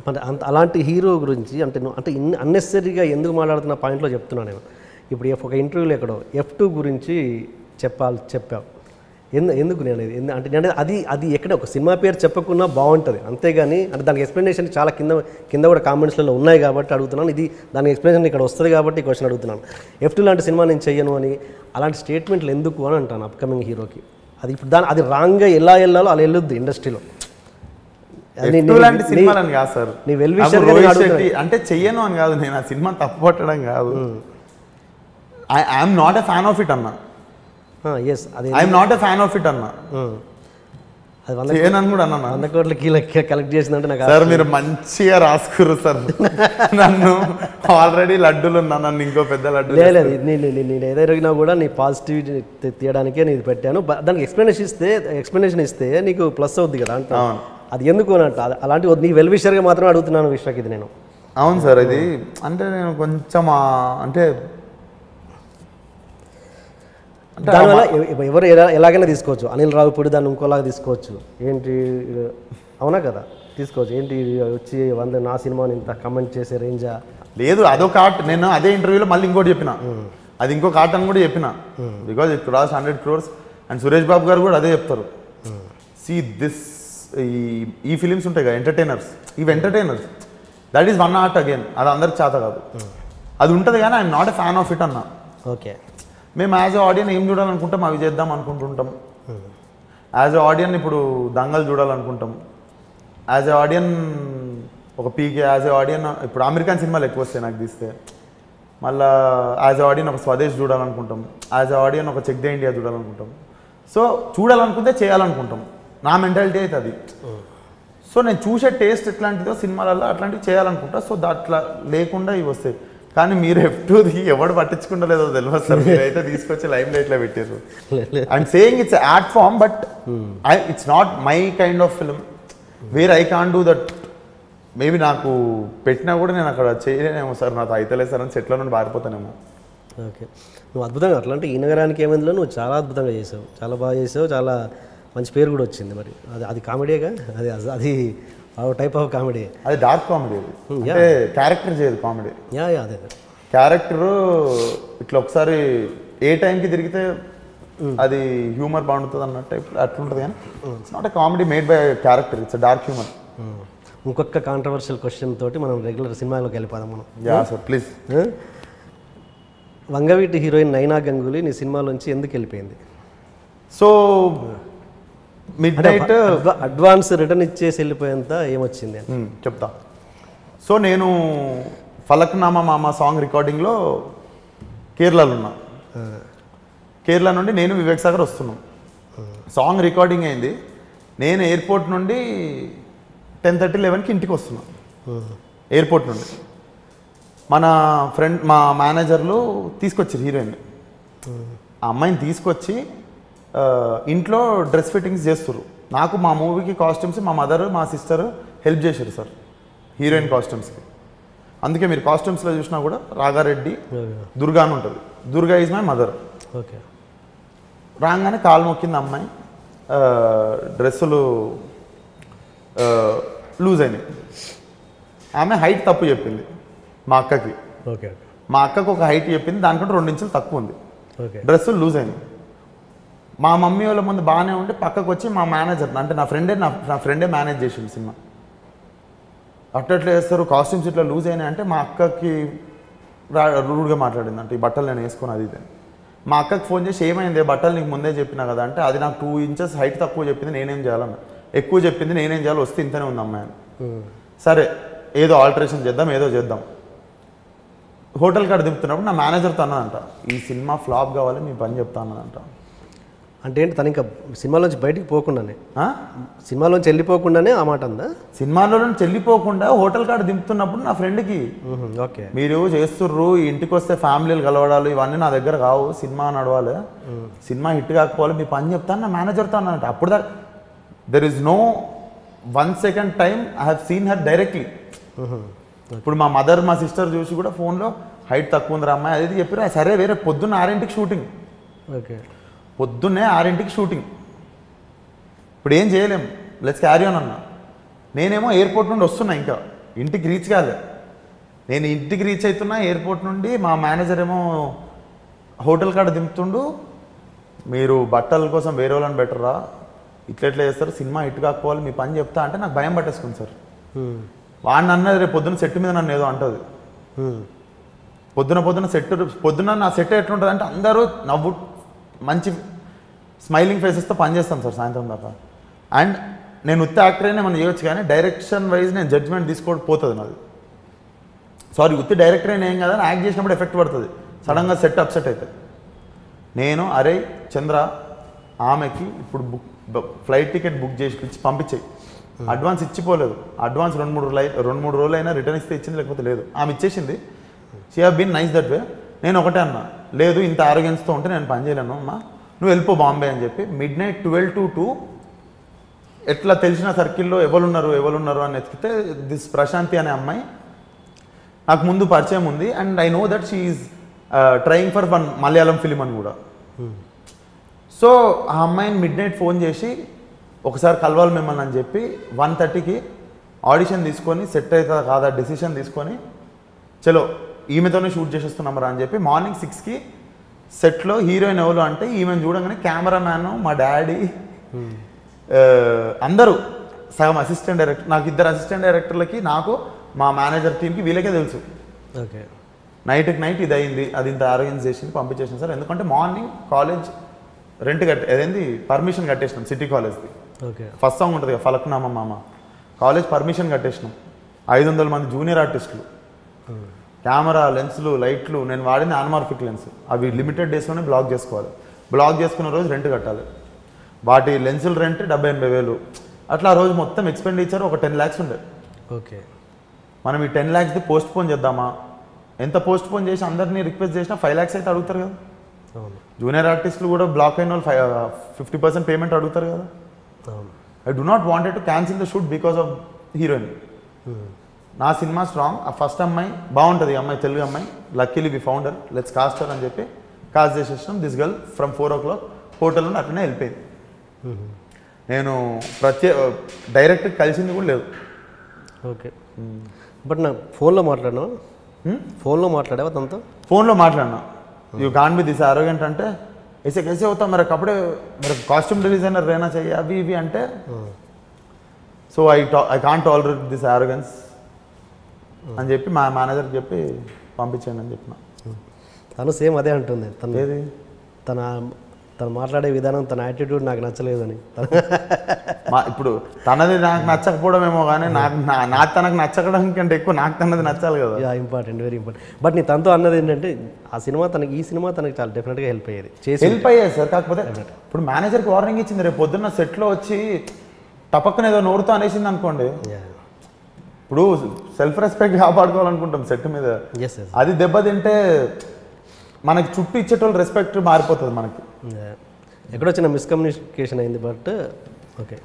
అంటే అంత అలాంటి హీరో గురించి అంటే అంటే అన్నెసరీగా ఎందుకు మాట్లాడుతున్న పాయింట్లో చెప్తున్నాను నేను. ఇప్పుడు ఒక ఇంటర్వ్యూలో ఎక్కడో F2 గురించి చెప్పావు. ఎందుకు నేను అంటే నేను అది ఎక్కడ ఒక సినిమా పేరు చెప్పకున్నా బాగుంటుంది అంతేగాని అంటే దానికి ఎక్స్ప్లెనేషన్ చాలా కింద కూడా కామెంట్స్లలో ఉన్నాయి కాబట్టి అడుగుతున్నాను. ఇది దానికి ఎక్స్ప్లెనేషన్ ఇక్కడ వస్తుంది కాబట్టి ఈ క్వశ్చన్ అడుగుతున్నాను. F2 లాంటి సినిమా నేను చెయ్యను అని అలాంటి స్టేట్మెంట్లు ఎందుకు అని అంటాను అప్కమింగ్ హీరోకి. అది ఇప్పుడు అది రాంగ్గా ఎలా వెళ్ళాలో అలా వెళ్ళొద్దు ఇండస్ట్రీలో. నీ వెల్ విషర్ అంటే చెయ్యను అని కాదు, నేను ఆ సినిమా తప్పు పట్టడం కాదు. I'm not a fan of it అన్నా. I'm not a fan of it అన్నా. అది కూడా అన్నా 100 కోట్ల కలెక్ట్ చేసిందంటే నాకు సార్ మీరు మంచిగా రాసుకురు సార్. నన్ను ఆల్రెడీ లడ్డూలు ఉన్నా, నన్ను ఇంకో పెద్ద లడ్డు లేదు. నేను ఏదైనా కూడా నీ పాజిటివిటీ తీయడానికే నేను పెట్టాను. దానికి ఎక్స్ప్లెనేషన్ ఇస్తే నీకు ప్లస్ అవుద్ది కదా అంట. అది ఎందుకు అనంట అలాంటి నీ వెల్ విషర్గా మాత్రమే అడుగుతున్నాను విశ్వక్ ఇది నేను. అవును సార్, ఇది అంటే నేను కొంచెం అంటే దానివల్ల ఎవరు ఎలాగైనా తీసుకోవచ్చు. అనిల్ రావిపూడి దాన్ని ఇంకోలాగా తీసుకోవచ్చు. ఏంటి అవునా కదా, తీసుకోవచ్చు. ఏంటి వచ్చి నా సినిమాని ఇంత కమెంట్ చేసే రేంజా లేదు. అదొక ఆర్ట్. నేను అదే ఇంటర్వ్యూలో మళ్ళీ ఇంకోటి చెప్పిన, అది ఇంకొక ఆర్ట్ అని కూడా చెప్పిన. Because it cross 100 crores and Suresh Babu గారు కూడా అదే చెప్తారు. సీ దిస్ ఈ ఫిలిమ్స్ ఉంటాయి కదా ఎంటర్టైనర్స్, ఇవి entertainers, that is one art again. అది అందరికి చేత కాదు, అది ఉంటుంది కానీ I'm not a fan of it అన్నా. ఓకే, మేము యాజ్ ఎ ఆడియన్ ఏం చూడాలనుకుంటాం అవి చేద్దాం అనుకుంటుంటాం. యాజ్ ఎ ఆడియన్ ఇప్పుడు దంగల్ చూడాలనుకుంటాం. యాజ్ ఎ ఆడియన్ ఒక పీకే, యాజ్ ఎ ఆడియన్ ఇప్పుడు అమెరికన్ సినిమాలు ఎక్కువ వస్తాయి నాకు తీస్తే. మళ్ళీ యాజ్ ఎ ఆడియన్ ఒక స్వదేశ్ చూడాలనుకుంటాం. యాజ్ ఎ ఆడియన్ ఒక చెక్ ద ఇండియా చూడాలనుకుంటాం. సో చూడాలనుకుంటే చేయాలనుకుంటాం. నా మెంటాలిటీ అయితే అది. సో నేను చూసే టేస్ట్ ఎట్లాంటిదో సినిమాలలో అట్లాంటివి చేయాలనుకుంటా. సో అట్లా లేకుండా ఇవి వస్తాయి. కానీ మీరు F2ది ఎవడు పట్టించుకుంటలేదో తెలియదు సార్. మీరైతే తీసుకొచ్చి లైమ్ లైట్లో పెట్టారు. And saying it's art form but it's not my kind of film where I can't do that. Maybe నాకు పెట్టినా కూడా నేను అక్కడ చేయలేనేమో సార్, నాతో అయితలేదు సార్ అని సెట్లో నుండి పారిపోతానేమో. ఓకే, నువ్వు అద్భుతంగా అట్లా ఈ నగరానికి ఏమైందిలో నువ్వు చాలా అద్భుతంగా చేసావు, చాలా బాగా చేసావు, చాలా మంచి పేరు కూడా వచ్చింది. మరి అది కామెడీగా, అది టైప్ ఆఫ్ కామెడీ, అది డార్క్ కామెడీ. అంటే క్యారెక్టర్ చేయదు కామెడీ. అదే క్యారెక్టరు ఇట్లా ఒకసారి ఏ టైంకి తిరిగితే అది హ్యూమర్ బాగుంటుంది అన్న టైప్ అట్లుంటుంది. కానీ it's not a comedy made by character, it's dark humour. ఇంకొక కాంట్రవర్షియల్ క్వశ్చన్ తోటి మనం రెగ్యులర్ సినిమాలోకి వెళ్ళిపోదాం మనం. Yeah sir please. Vangaveeti heroine నైనా గంగూలీ నీ సినిమాలోంచి ఎందుకు వెళ్ళిపోయింది? So mid night advance return ఇచ్చేసి వెళ్ళిపోయేంత ఏమొచ్చింది చెప్తా. సో నేను ఫలక్నామా మామ సాంగ్ రికార్డింగ్లో కేరళలో ఉన్నా. కేరళ నుండి నేను వివేక్ సాగర్ వస్తున్నాం. సాంగ్ రికార్డింగ్ అయింది. నేను ఎయిర్పోర్ట్ నుండి 10:30, 11కి ఇంటికి వస్తున్నాను. ఎయిర్పోర్ట్ నుండి మన ఫ్రెండ్ మా మేనేజర్లు తీసుకొచ్చారు హీరోయిన్. ఆ అమ్మాయిని తీసుకొచ్చి ఇంట్లో డ్రెస్ ఫిట్టింగ్స్ చేస్తారు. నాకు మా మూవీకి కాస్ట్యూమ్స్ మా మదర్ మా సిస్టర్ హెల్ప్ చేశారు సార్ హీరోయిన్ కాస్ట్యూమ్స్కి. అందుకే మీరు కాస్ట్యూమ్స్లో చూసినా కూడా రాగారెడ్డి దుర్గా అని ఉంటుంది. Durga is my mother. Okay, రాగానే కాలు మొక్కింది అమ్మాయి. డ్రెస్సులు లూజ్ అయినాయి. ఆమె హైట్ తప్పు చెప్పింది మా అక్కకి. ఓకే, మా అక్కకు ఒక హైట్ చెప్పింది, దానికంటే 2 ఇంచులు తక్కువ ఉంది. ఓకే, డ్రెస్సులు లూజ్ అయినాయి. మా మమ్మీ వాళ్ళ ముందు బాగానే ఉంటే పక్కకు వచ్చి మా మేనేజర్ అంటే నా ఫ్రెండే మేనేజ్ చేసింది సినిమా. అట్లా వేస్తారు కాస్ట్యూమ్స్ ఇట్లా లూజ్ అయినాయి అంటే మా అక్కకి రూడ్గా మాట్లాడింది. అంటే ఈ బట్టలు నేను వేసుకుని అది ఇది. మా అక్కకి ఫోన్ చేసి ఏమైంది బట్టలు నీకు ముందే చెప్పినా కదా అంటే అది నాకు 2 ఇంచెస్ హైట్ తక్కువ చెప్పింది, నేనేం చేయాలన్న. ఎక్కువ చెప్పింది, నేనేం చేయాలి, వస్తే ఇంతనే ఉంది అమ్మాయి అని. సరే ఏదో ఆల్టరేషన్ చేద్దాం, ఏదో చేద్దాం. హోటల్ కాడ దింపుతున్నప్పుడు నా మేనేజర్తో అన్నదంట, ఈ సినిమా ఫ్లాప్ కావాలి మీ పని చెప్తా అన్నదంట. అంటే ఏంటి తను ఇంకా సినిమాలోంచి బయటికి పోకుండానే, సినిమాలోంచి వెళ్ళిపోకుండానే ఆ మాట అందా? సినిమాలో నుంచి వెళ్ళిపోకుండా హోటల్ కాడ దింపుతున్నప్పుడు నా ఫ్రెండ్కి, ఓకే మీరు చేస్తుర్రు ఇంటికి వస్తే ఫ్యామిలీలు కలవడాలు ఇవన్నీ నా దగ్గర కావు, సినిమా నడవాలి, సినిమా హిట్ కాకపోవాలి, మీ పని చెప్తాను నా మేనేజర్తో అన్నదంట. అప్పుడు దాకా there is no 1 second time I have seen her directly. ఇప్పుడు మా మదర్ మా సిస్టర్ చూసి కూడా ఫోన్లో హైట్ తక్కువ ఉందిరా అమ్మాయి అది చెప్పారు. సరే వేరే పొద్దున్న 6ంటికి షూటింగ్. ఓకే పొద్దున్నే 6ంటికి షూటింగ్. ఇప్పుడు ఏం చేయలేము, లెట్స్ క్యారీ ఆన్ అన్న. నేనేమో ఎయిర్పోర్ట్ నుండి వస్తున్నా ఇంకా ఇంటికి రీచ్ కాలే. నేను ఇంటికి రీచ్ అవుతున్నా ఎయిర్పోర్ట్ నుండి, మా మేనేజర్ ఏమో హోటల్ కాడ దింపుతుండు, మీరు బట్టల కోసం వేరే వాళ్ళని బెటర్రా, ఇట్లా చేస్తారు, సినిమా హిట్ కాకపోవాలి, మీ పని చెప్తా అంటే నాకు భయం పట్టేసుకుంది సార్. వాడిని అన్నది రేపు పొద్దున్న సెట్ మీద నన్ను ఏదో అంటుంది. పొద్దున్న నా సెట్ ఎట్లుంటుంది అంటే అందరూ నవ్వు మంచి స్మైలింగ్ ఫేసెస్తో పనిచేస్తాను సార్ సాయంత్రం దాకా. అండ్ నేను ఉత్త యాక్టర్ అయినా మనం చేయొచ్చు, కానీ డైరెక్షన్ వైజ్ నేను జడ్జ్మెంట్ తీసుకోకపోతుంది నాది. సారీ, ఉత్తి డైరెక్టర్ అయినా ఏం కదా, యాక్ట్ చేసినప్పుడు ఎఫెక్ట్ పడుతుంది, సడన్గా సెట్ అప్సెట్ అవుతుంది. నేను అరే చంద్ర ఆమెకి ఇప్పుడు ఫ్లైట్ టికెట్ బుక్ చేసి పంపించేయి, అడ్వాన్స్ ఇచ్చిపోలేదు, అడ్వాన్స్ 2-3 రోజులు అయినా రిటర్న్ ఇస్తే ఇచ్చింది, లేకపోతే లేదు. ఆమె ఇచ్చేసింది. She have been nice that way. నేను ఒకటే అన్నా, లేదు ఇంత ఆరోగ్యన్స్తో ఉంటే నేను పని చేయలేను అమ్మా, నువ్వు వెళ్ళిపో బాంబే అని చెప్పి. మిడ్-నైట్ 12 to 2 ఎట్లా తెలిసిన సర్కిల్లో ఎవరున్నారు అని ఎత్తికితే దిస్ ప్రశాంతి అనే అమ్మాయి నాకు ముందు పరిచయం ఉంది. And I know that she is trying for one Malayalam film అని కూడా. సో ఆ అమ్మాయిని మిడ్-నైట్ ఫోన్ చేసి ఒకసారి కలవాలి మిమ్మల్ని అని చెప్పి 1:30కి ఆడిషన్ తీసుకొని సెట్ అవుతుందా కాదా డెసిషన్ తీసుకొని చలో ఈమెతోనే షూట్ చేసేస్తున్నామరా అని చెప్పి మార్నింగ్ 6కి సెట్లో హీరోయిన్ ఎవరు అంటే ఈమెను చూడగానే కెమెరామ్యాన్, మా డాడీ, అందరూ సగం అసిస్టెంట్ డైరెక్టర్, నాకు 2 అసిస్టెంట్ డైరెక్టర్లకి, నాకు మా మేనేజర్ టీంకి వీళ్ళకే తెలుసు. ఓకే, నైట్కి నైట్ ఇది అయింది, అది ఇంత అరేంజ్ చేసింది, పంపించేసిన సార్. ఎందుకంటే మార్నింగ్ కాలేజ్ రెంట్ అదేంది పర్మిషన్ కట్టేసినాం సిటీ కాలేజ్ది. ఓకే, ఫస్ట్ సాంగ్ ఉంటుంది కదా ఫలక్నామా మామ, కాలేజ్ పర్మిషన్ కట్టేసినాం. 500 మంది జూనియర్ ఆర్టిస్టులు, కెమెరా, లెన్సులు, లైట్లు, నేను వాడిన ఆన్మార్ఫిక్ లెన్స్, అవి లిమిటెడ్ డేస్లోనే బ్లాక్ చేసుకోవాలి. బ్లాక్ చేసుకున్న రోజు రెంట్ కట్టాలి, వాటి లెన్సుల రెంట్ 70,000-80,000. అట్లా ఆ రోజు మొత్తం ఎక్స్పెండిచర్ ఒక 10 lakhs ఉండే. ఓకే, మనం ఈ 10 lakhsది పోస్ట్ పోన్ చేద్దామా, ఎంత పోస్ట్ పోన్ చేసి అందరినీ రిక్వెస్ట్ చేసినా 5 lakhs అయితే అడుగుతారు కదా. జూనియర్ ఆర్టిస్టులు కూడా బ్లాక్ అయిన వాళ్ళు 50% పేమెంట్ అడుగుతారు కదా. I do not wanted to cancel the shoot because of heroine. నా సినిమా స్ట్రాంగ్, ఆ ఫస్ట్ అమ్మాయి బాగుంటుంది, అమ్మాయి తెలుగు అమ్మాయి, luckily we founder, let's caster అని చెప్పి కాస్ట్ చేసేసినాం. This girl from 4 o'clock hotel నుండి అట్లనే వెళ్ళిపోయింది. నేను డైరెక్ట్ కలిసింది కూడా లేదు. ఓకే, బట్ నా ఫోన్లో మాట్లాడినావా? తనతో ఫోన్లో మాట్లాడినా. You can be this arrogant అంటే ऐसे कैसे होता मेरा कपड़े मेरा कॉस्ट्यूम डिजाइनर रहना चाहिए अभी भी అంటే so I can't tolerate this arrogance అని చెప్పి మా మేనేజర్కి చెప్పి పంపించండి అని చెప్పిన. తను సేమ్ అదే అంటుంది. ఏది తను మాట్లాడే విధానం, తన యాటిట్యూడ్ నాకు నచ్చలేదని. ఇప్పుడు తనది నాకు నచ్చకపోవడమేమో కానీ నాకు తనకు నచ్చడం కంటే ఎక్కువ నాకు తనది నచ్చాలి కదా. Important, very important. బట్ నీ తనతో అన్నది ఏంటంటే ఈ సినిమా తనకి చాలా డెఫినెట్గా హెల్ప్ అయ్యేది సార్. కాకపోతే ఇప్పుడు మేనేజర్కి వార్నింగ్ ఇచ్చింది, రేపు పొద్దున్న సెట్లో వచ్చి టపక్కన ఏదో నోరుతో అనేసింది అనుకోండి, ఇప్పుడు సెల్ఫ్ రెస్పెక్ట్ కాపాడుకోవాలనుకుంటాం సెట్ మీద, అది దెబ్బతింటే మనకి చుట్టూ ఇచ్చేటోళ్ళు రెస్పెక్ట్ మారిపోతుంది మనకి. ఎక్కడో చిన్న మిస్కమ్యూనికేషన్ అయింది, బట్ ఓకే.